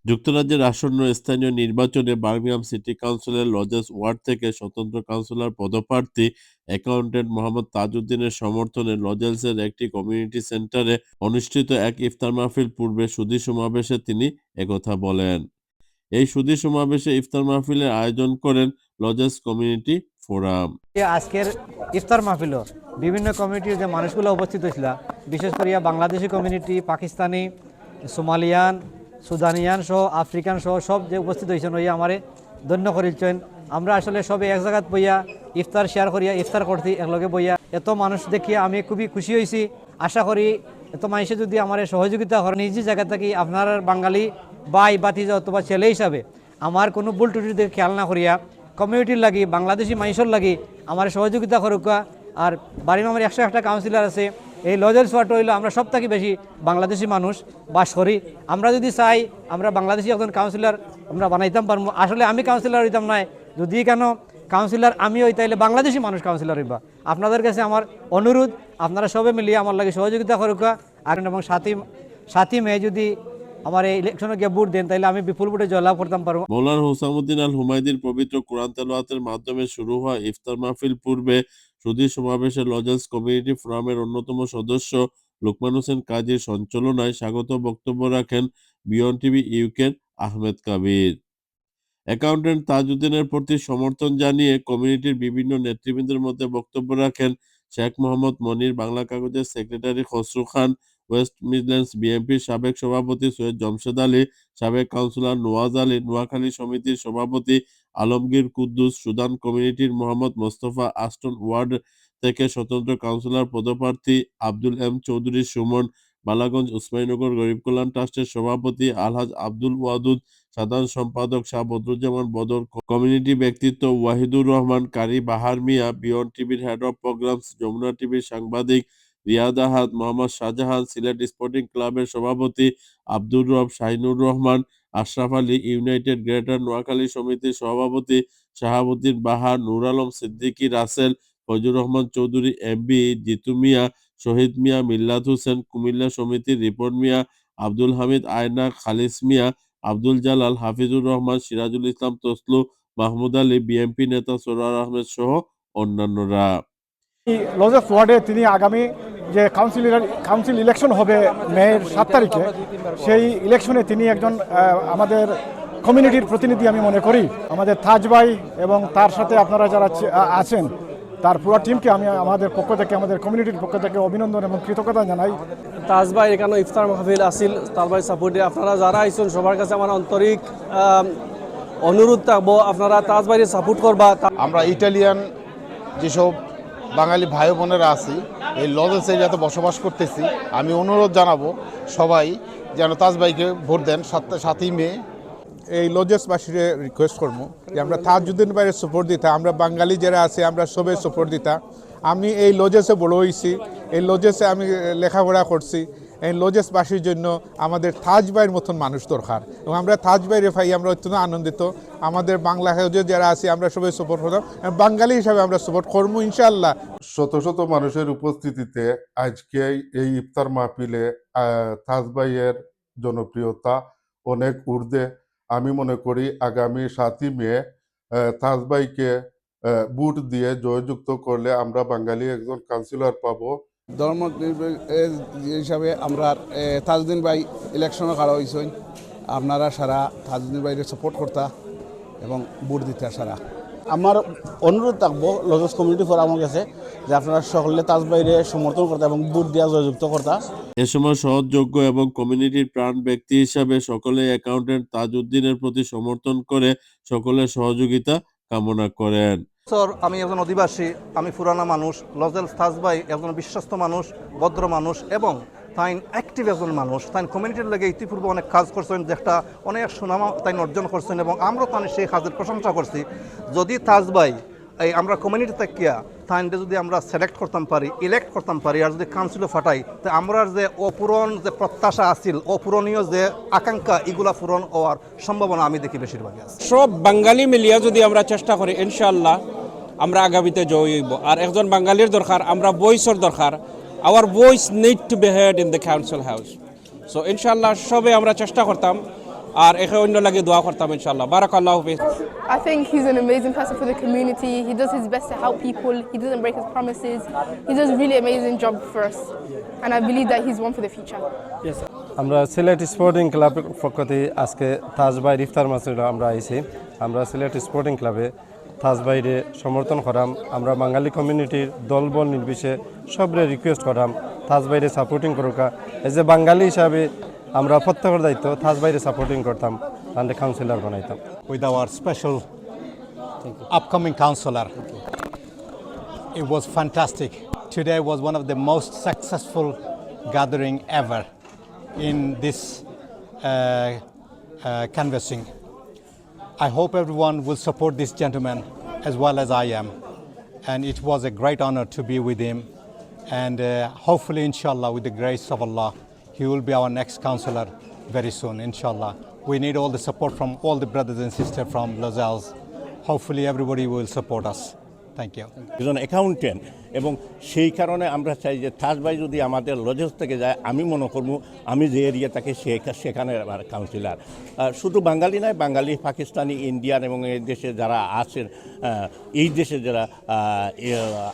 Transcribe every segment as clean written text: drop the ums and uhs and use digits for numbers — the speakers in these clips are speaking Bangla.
যুক্তরাজ্যের আসন্ন স্থানীয় নির্বাচনে বার্মিংহাম সিটি কাউন্সিলের লজেস ওয়ার্ড থেকে স্বতন্ত্র কাউন্সিলর পদপ্রার্থী অ্যাকাউন্ট্যান্ট মোহাম্মদ তাজউদ্দিনের সমর্থনে লজেসের একটি কমিউনিটি সেন্টারে অনুষ্ঠিত এক ইফতার মাহফিল পূর্বে সুধী সমাবেশে তিনি একথা বলেন। এই সুধী সমাবেশে ইফতার মাহফিলের আয়োজন করেন লজেস কমিউনিটি ফোরাম। আজকের ইফতার মাহফিল বিভিন্ন কমিউনিটির যে মানুষগুলো উপস্থিত হয়েছিল, বিশেষ করে বাংলাদেশি কমিউনিটি, পাকিস্তানি, সোমালিয়ান, সুদানিয়ান সহ আফ্রিকান সহ সব যে উপস্থিত হয়েছেন ওই আমারে ধন্য করেছেন। আমরা আসলে সবে এক জায়গাত বইয়া ইফতার শেয়ার করিয়া ইফতার করছি একলগে বইয়া। এত মানুষ দেখিয়ে আমি খুবই খুশি হয়েছি। আশা করি এত মানুষে যদি আমার সহযোগিতা করেন, নিজ জায়গা থেকে আপনার বাঙালি ভাই বাতিজা অথবা ছেলে হিসাবে আমার কোনো ভুল ত্রুটির দিকে খেয়াল না করিয়া কমিউনিটির লাগি, বাংলাদেশি মানুষের লাগি আমার সহযোগিতা করুক। আর বাড়ির আমার 101টা কাউন্সিলর আছে। এই লজেস ওয়ার্ড হইল আমরা সব থেকে বেশি বাংলাদেশি মানুষ বাস করি। আমরা যদি চাই আমরা বাংলাদেশি একজন কাউন্সিলর আমরা বানাইতাম পারবো। আসলে আমি কাউন্সিলর হইতাম না, যদি কেন কাউন্সিলর আমি হই তাইলে বাংলাদেশি মানুষ কাউন্সিলর হইবা। আপনাদের কাছে আমার অনুরোধ, আপনারা সবে মিলিয়ে আমার লাগে সহযোগিতা করুক। আর এবং 7ই মে যদি আমার এই ইলেকশনে গিয়ে ভোট দেন তাহলে আমি বিপুল ভোটে জয়লাভ করতাম পারবো। মৌলানা হুসামউদ্দিন আল হুমায়দির পবিত্র কোরআন তেলাওয়াতের মাধ্যমে শুরু হওয়া ইফতার মাহফিল পূর্বে সুধী সমাবেশে লজেস কমিউনিটি ফোরামের অন্যতম সদস্য লোকমান হোসেন কাজীর সঞ্চালনায় স্বাগত বক্তব্য রাখেন বিয়ন্ড টিভি ইউকের আহমেদ কাবির। অ্যাকাউন্ট্যান্ট তাজউদ্দিনের প্রতি সমর্থন জানিয়ে কমিউনিটির বিভিন্ন নেতৃবৃন্দের মধ্যে বক্তব্য রাখেন শেখ মোহাম্মদ মনির, বাংলা কাগজের সেক্রেটারি খসরু খান, ওয়েস্ট মিডল্যান্ডস বিএনপির সাবেক সভাপতি সৈয়দ জমশেদ আলী, সাবেক কাউন্সিলর নওয়াজ আলী, নোয়াখালী সমিতির সভাপতি আলমগীর কুদ্দুস, সুদান কমিউনিটির মোহাম্মদ মোস্তফা, আস্টন ওয়ার্ড থেকে স্বতন্ত্র কাউন্সিলর পদপ্রার্থী আব্দুল এম চৌধুরী সুমন, বালাগঞ্জ উসমানীনগর গরিব কল্যাণ ট্রাস্টের সভাপতি আলহাজ আব্দুল ওয়াদুদ, সাধারণ সম্পাদক শাহ বদরুজ্জামান বদর, কমিউনিটি ব্যক্তিত্ব ওয়াহিদুর রহমান কারি, বাহার মিয়া, বিয়ন্ড টিভির হেড অব প্রোগ্রামস, যমুনা টিভির সাংবাদিক রিয়াদ আহাদ, মোহাম্মদ শাহজাহান, সিলেট স্পোর্টিং ক্লাবের সভাপতি আব্দুর রব, শাহিনুর রহমান, আশরাফ আলী, ইউনাইটেড গ্রেটার নোয়াখালী সমিতির সভাপতি শাহাবুদ্দিন বাহার, নূর আলম সিদ্দিকী রাসেল, ফজলুর রহমান চৌধুরী এমবি, জিতু মিয়া, শহীদ মিয়া, মিল্লাত হোসেন, কুমিল্লা সমিতির রিপন মিয়া, আব্দুল হামিদ আয়না, খালিস মিয়া, আব্দুল জালাল, হাফিজুর রহমান, সিরাজুল ইসলাম তসলু, মাহমুদ আলী, বিএনপি নেতা সরোয়ার আহমেদ সহ অন্যান্যরা। লজেস ওয়ার্ডে তিনি আগামী যে কাউন্সিল ইলেকশন হবে মের 7 তারিখে, সেই ইলেকশনে তিনি একজন আমাদের কমিউনিটির প্রতিনিধি আমি মনে করি। আমাদের তাজ ভাই এবং তার সাথে আপনারা যারা আছেন তার পুরো টিমকে আমি আমাদের পক্ষ থেকে, আমাদের কমিউনিটির পক্ষ থেকে অভিনন্দন এবং কৃতজ্ঞতা জানাই। তাজ ভাই এখানে ইফতার মাহফিল আসিল, তাজ ভাই সাপোর্টে আপনারা যারা আইসুন সবার কাছে আমার আন্তরিক অনুরোধ থাকবো আপনারা তাজ ভাইয়ের সাপোর্ট করবা। আমরা ইটালিয়ান যেসব বাঙালি ভাই বোনেরা আছি এই লজেস এরিয়াতে বসবাস করতেছি, আমি অনুরোধ জানাবো সবাই যেন তাজ ভাইকে ভোট দেন 7ই মে। এই লজেসবাসীরে রিকোয়েস্ট করবো যে আমরা তাজউদ্দিন ভাইয়ের সাপোর্ট দিতা, আমরা বাঙালি যারা আছে আমরা সবাই সাপোর্ট দিতা। আমি এই লজেসে বড় হয়েছি, এই লজেসে আমি লেখাপড়া করছি। এই লজেসবাসীর জন্য আমাদের তাজ ভাইয়ের মতন মানুষ দরকার এবং আমরা তাজ ভাইয়ের ভাই আমরা অত্যন্ত আনন্দিত। আমাদের বাংলা হাউজে যারা আছি আমরা সবাই সাপোর্ট করতাম, বাঙালি হিসাবে আমরা সাপোর্ট করবো ইনশাআল্লাহ। শত শত মানুষের উপস্থিতিতে আজকে এই ইফতার মাহফিলে তাজ ভাইয়ের জনপ্রিয়তা অনেক ঊর্ধ্বে। আমি মনে করি আগামী 7ই মে তাজ ভাইকে ভোট দিয়ে জয়যুক্ত করলে আমরা বাঙালি একজন কাউন্সিলর পাবো। ধর্ম হিসাবে আমরা তাজউদ্দিন ভাই ইলেকশনে খাড়া হয়েছেন, আপনারা সারা তাজউদ্দিন ভাইয়ের সাপোর্ট করতা এবং ভোট দিতে সারা। আমার অনুরোধ থাকবো লজেস কমিউনিটি ফোরামের কাছে যে আপনারা সকলে তাজ ভাইরে সমর্থন করতা এবং ভোট দিয়া জয়যুক্ত করতা। এ সময় সহযোগ্য এবং কমিউনিটির প্রাণ ব্যক্তি হিসাবে সকলে অ্যাকাউন্ট্যান্ট তাজউদ্দিনের প্রতি সমর্থন করে সকলের সহযোগিতা কামনা করেন। স্যার, আমি একজন অধিবাসী, আমি পুরানা মানুষ। লজেস তাজ ভাই একজন বিশ্বস্ত মানুষ, ভদ্র মানুষ এবং তাই অ্যাক্টিভ একজন মানুষ। তাই কমিউনিটির লেগে ইতিপূর্বে অনেক কাজ করছেন, যেটা অনেক সুনাম তাই অর্জন করছেন এবং আমরা তাই সেই কাজের প্রশংসা করছি। যদি তাজ ভাই এই আমরা কমিউনিটি থেকে তাইনটা যদি আমরা সিলেক্ট করতাম পারি, ইলেক্ট করতাম পারি আর যদি কাউন্সিলও ফাটাই, তো আমরা যে অপূরণ যে প্রত্যাশা আছিল, অপূরণীয় যে আকাঙ্ক্ষা, এগুলা পূরণ হওয়ার সম্ভাবনা আমি দেখি বেশিরভাগই আছে। সব বাঙালি মিলিয়া যদি আমরা চেষ্টা করি ইনশাআল্লাহ আমরা আগামীতে জয় হইব। আর একজন বাঙালির দরকার, আমরা বয়সের দরকার, our voice need to be heard in the council house. So inshallah সবে আমরা চেষ্টা করতাম আর একে অন্য লাগে দোয়া করতাম ইনশাআল্লাহ বারাকাল্লাহু ফিক I think he's an amazing person for the community. He does his best to help people. He doesn't break his promises. He does a really amazing job for us. And I believe that he's one for the future. Yes. আমরা সিলেট স্পোর্টিং ক্লাবের পক্ষ থেকে আজকে তাজ ভাইয়ের ইফতার মাহফিলে আমরা আইছি। আমরা সিলেট স্পোর্টিং ক্লাবে তাজ ভাইরে সমর্থন করাম। আমরা বাঙালি কমিউনিটির দল বল নির্বিশেষে সবরে রিকোয়েস্ট করাম তাজ ভাইরে সাপোর্টিং করুকা। এজ এ বাঙালি হিসাবে আমরা প্রত্যেকের দায়িত্ব তাজ ভাইরে সাপোর্টিং করতাম, তাহলে কাউন্সিলর বানাইতাম। With our special upcoming councillor, it was fantastic. Today was one of the most successful gathering ever in this canvassing. I hope everyone will support this gentleman as well as I am, and it was a great honor to be with him, and hopefully inshallah with the grace of Allah he will be our next councillor very soon inshallah. We need all the support from all the brothers and sisters from Lozelles. Hopefully everybody will support us. Thank you. একজন অ্যাকাউন্টেন্ট এবং সেই কারণে আমরা চাই যে তাজ ভাই যদি আমাদের লজেস থেকে যায়, আমি মনে করব আমি যে এরিয়া থাকে সেখানে কাউন্সিলর শুধু বাঙালি নয়, বাঙালি, পাকিস্তানি, ইন্ডিয়ান এবং এই দেশে যারা আছেন, এই দেশে যারা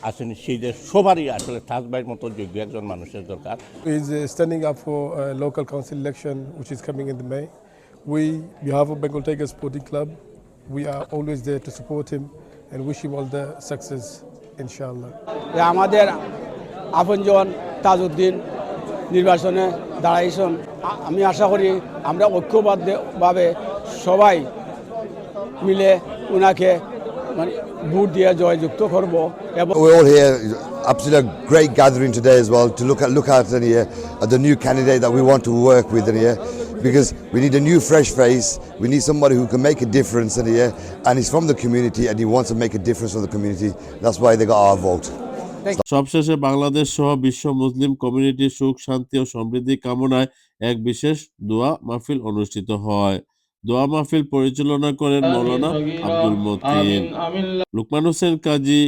আছেন সেই দেশ সবারই আসলে তাজ ভাইয়ের মতো যোগ্য একজন মানুষের দরকার। He is standing up for a local council election which is coming in the May. We, behalf of Bengal Tigers Sporting Club, we are always there to support him and wish him all the success, inshallah. আমাদের আপনজন তাজউদ্দিন নির্বাচনে দাঁড়াইছেন। আমি আশা করি আমরা ঐক্যবদ্ধভাবে সবাই মিলে উনাকে ভোট দিয়ে জয়যুক্ত করব। We're all here, absolutely great gathering today as well to look at the new candidate that we want to work with in here, because we need a new fresh face. We need somebody who can make a difference in here, and he's from the community and he wants to make a difference for the community. That's why they got our vote. সবশেষে বাংলাদেশ সহ বিশ্ব মুসলিম কমিউনিটির সুখ, শান্তি ও সমৃদ্ধি কামনায় এক বিশেষ দোয়া মাহফিল অনুষ্ঠিত হয়। দোয়া মাহফিল পরিচালনা করেন মৌলানা আব্দুল মতিন। লুকমান হোসেন কাজী,